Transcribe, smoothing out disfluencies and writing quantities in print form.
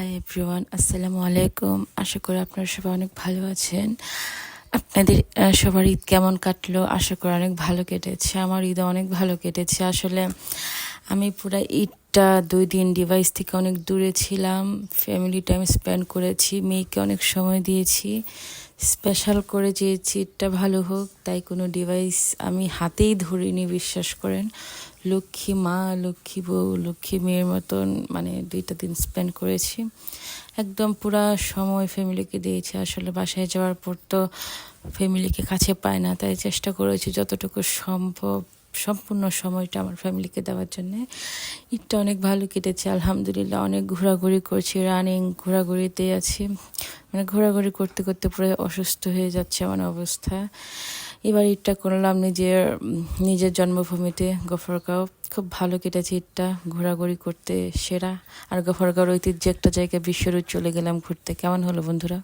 Hi everyone, আসসালামু আলাইকুম। আশা করি আপনারা সবাই অনেক ভালো আছেন। আপনাদের সবার ঈদ কেমন কাটলো? আশা করি অনেক ভালো কেটেছে। আমার ঈদ অনেক ভালো কেটেছে। আসলে আমি পুরা ঈদটা 2 দিন ডিভাইস থেকে অনেক দূরে ছিলাম। ফ্যামিলি টাইম স্পেন্ড করেছি, মেয়েকে অনেক সময় দিয়েছি। স্পেশাল করে যে ঈদটা ভালো হোক তাই কোনো ডিভাইস আমি হাতেই ধরিনি, বিশ্বাস করেন। লক্ষ্মী মা, লক্ষ্মী বউ, লক্ষ্মী মেয়ের মতন মানে 2টা দিন স্পেন্ড করেছি। একদম পুরা সময় ফ্যামিলিকে দিয়েছি। আসলে বাসায় যাওয়ার পর তো ফ্যামিলিকে কাছে পায় না, তাই চেষ্টা করেছি যতটুকু সম্ভব সম্পূর্ণ সময়টা আমার ফ্যামিলিকে দেওয়ার জন্য। ঈদটা অনেক ভালো কেটেছে আলহামদুলিল্লাহ। অনেক ঘোরাঘুরি করছি, রানিং ঘোরাঘুরিতে আছি, মানে ঘোরাঘুরি করতে করতে পুরো অসুস্থ হয়ে যাচ্ছে আমার অবস্থা। এবার ঈদটা করলাম নিজের জন্মভূমিতে গফরগাঁও। খুব ভালো কেটেছে ঈদটা, ঘোরাঘুরি করতে সেরা। আর গফরগাঁওর ঐতিহ্য একটা জায়গা বিশ্বরোড চলে গেলাম ঘুরতে। কেমন হলো বন্ধুরা?